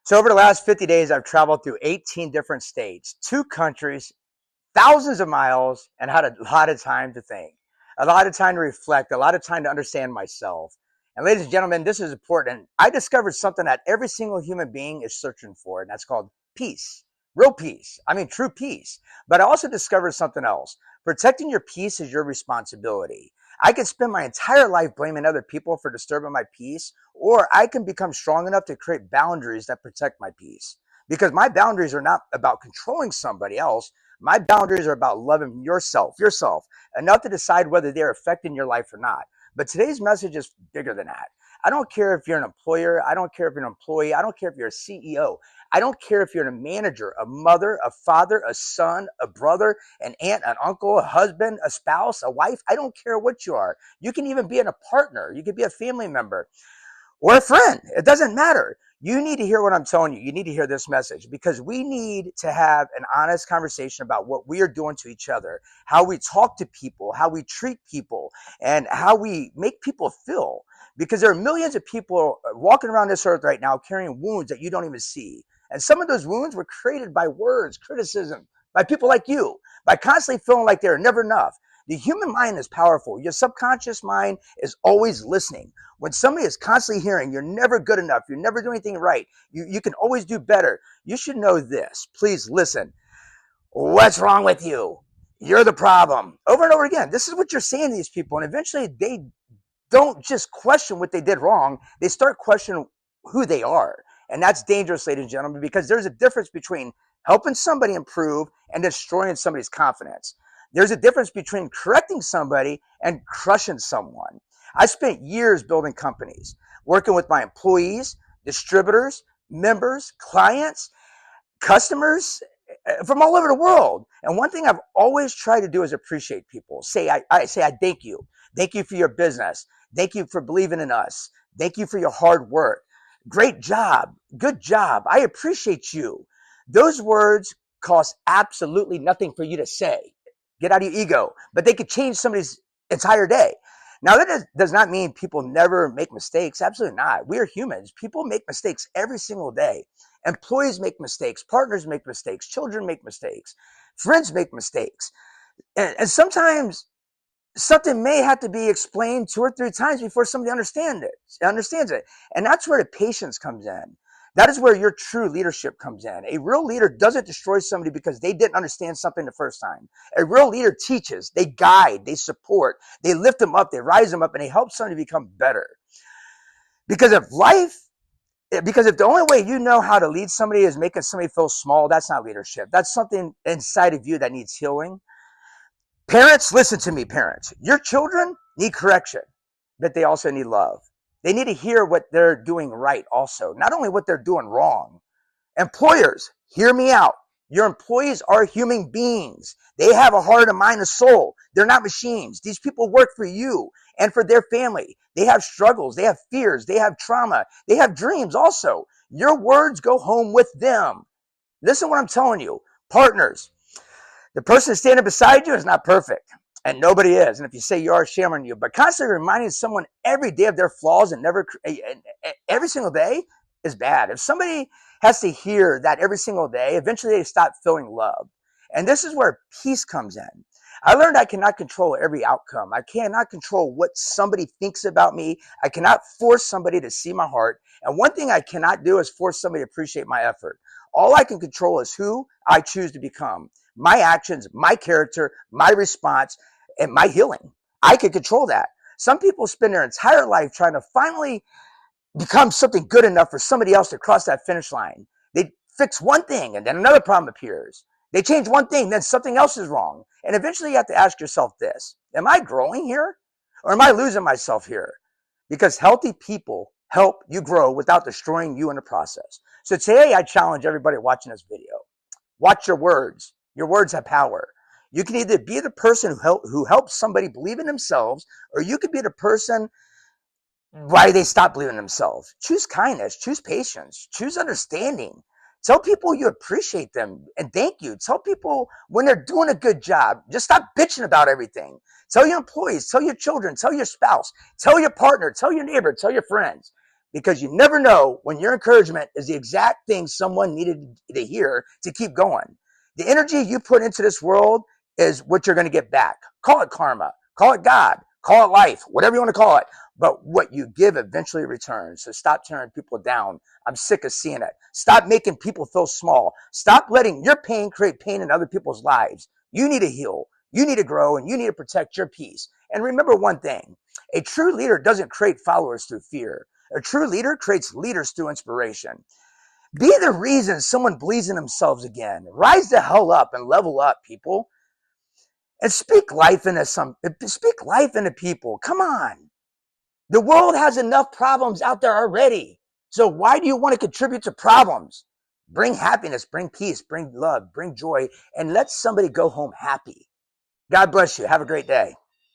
So over the last 50 days, I've traveled through 18 different states, 2 countries, thousands of miles, and had a lot of time to think, a lot of time to reflect, a lot of time to understand myself. And ladies and gentlemen, this is important. I discovered something that every single human being is searching for, and that's called peace. Real peace. I mean, true peace. But I also discovered something else. Protecting your peace is your responsibility. I could spend my entire life blaming other people for disturbing my peace, or I can become strong enough to create boundaries that protect my peace. Because my boundaries are not about controlling somebody else. My boundaries are about loving yourself enough to decide whether they're affecting your life or not. But today's message is bigger than that. I don't care if you're an employer. I don't care if you're an employee. I don't care if you're a CEO. I don't care if you're a manager, a mother, a father, a son, a brother, an aunt, an uncle, a husband, a spouse, a wife. I don't care what you are. You can even be a partner. You could be a family member or a friend. It doesn't matter. You need to hear what I'm telling you. You need to hear this message because we need to have an honest conversation about what we are doing to each other, how we talk to people, how we treat people, and how we make people feel. Because there are millions of people walking around this earth right now carrying wounds that you don't even see. And some of those wounds were created by words, criticism, by people like you, by constantly feeling like they're never enough. The human mind is powerful. Your subconscious mind is always listening. When somebody is constantly hearing, you're never good enough, you're never doing anything right, you can always do better, you should know this. Please listen. What's wrong with you? You're the problem. Over and over again. This is what you're saying to these people. And eventually they don't just question what they did wrong, they start questioning who they are. And that's dangerous, ladies and gentlemen, because there's a difference between helping somebody improve and destroying somebody's confidence. There's a difference between correcting somebody and crushing someone. I spent years building companies, working with my employees, distributors, members, clients, customers from all over the world. And one thing I've always tried to do is appreciate people. I thank you. Thank you for your business. Thank you for believing in us. Thank you for your hard work. Great job. Good job. I appreciate you. Those words cost absolutely nothing for you to say. Get out of your ego. But they could change somebody's entire day. Now, that does not mean people never make mistakes. Absolutely not. We are humans. People make mistakes every single day. Employees make mistakes. Partners make mistakes. Children make mistakes. Friends make mistakes. And sometimes something may have to be explained 2 or 3 times before somebody understands it. And that's where the patience comes in. That is where your true leadership comes in. A real leader doesn't destroy somebody because they didn't understand something the first time. A real leader teaches, they guide, they support, they lift them up, they rise them up, and they help somebody become better. Because if the only way you know how to lead somebody is making somebody feel small, that's not leadership. That's something inside of you that needs healing. Parents, listen to me, parents. Your children need correction, but they also need love. They need to hear what they're doing right also, not only what they're doing wrong. Employers, hear me out. Your employees are human beings. They have a heart, a mind, a soul. They're not machines. These people work for you and for their family. They have struggles. They have fears. They have trauma. They have dreams also. Your words go home with them. Listen to what I'm telling you. Partners, the person standing beside you is not perfect, and nobody is. And if you say you are, shame on you. But constantly reminding someone every day of their flaws and every single day is bad. If somebody has to hear that every single day, eventually they stop feeling loved. And this is where peace comes in. I learned I cannot control every outcome. I cannot control what somebody thinks about me. I cannot force somebody to see my heart. And one thing I cannot do is force somebody to appreciate my effort. All I can control is who I choose to become. My actions, my character, my response, and my healing. I can control that. Some people spend their entire life trying to finally become something good enough for somebody else to cross that finish line. They fix one thing and then another problem appears. They change one thing, then something else is wrong. And eventually you have to ask yourself this: am I growing here or am I losing myself here? Because healthy people help you grow without destroying you in the process. So today I challenge everybody watching this video. Watch your words. Your words have power. You can either be the person who helps somebody believe in themselves, or you could be the person why they stop believing in themselves. Choose kindness, choose patience, choose understanding. Tell people you appreciate them and thank you. Tell people when they're doing a good job. Just stop bitching about everything. Tell your employees, tell your children, tell your spouse, tell your partner, tell your neighbor, tell your friends. because you never know when your encouragement is the exact thing someone needed to hear to keep going. The energy you put into this world is what you're going to get back. Call it karma, call it God, call it life, whatever you want to call it. But what you give eventually returns. So stop tearing people down. I'm sick of seeing it. Stop making people feel small. Stop letting your pain create pain in other people's lives. You need to heal. You need to grow, and you need to protect your peace. And remember one thing, a true leader doesn't create followers through fear. A true leader creates leaders through inspiration. Be the reason someone believes in themselves again. Rise the hell up and level up, people. And speak life into people. Come on. The world has enough problems out there already. So why do you want to contribute to problems? Bring happiness, bring peace, bring love, bring joy, and let somebody go home happy. God bless you. Have a great day.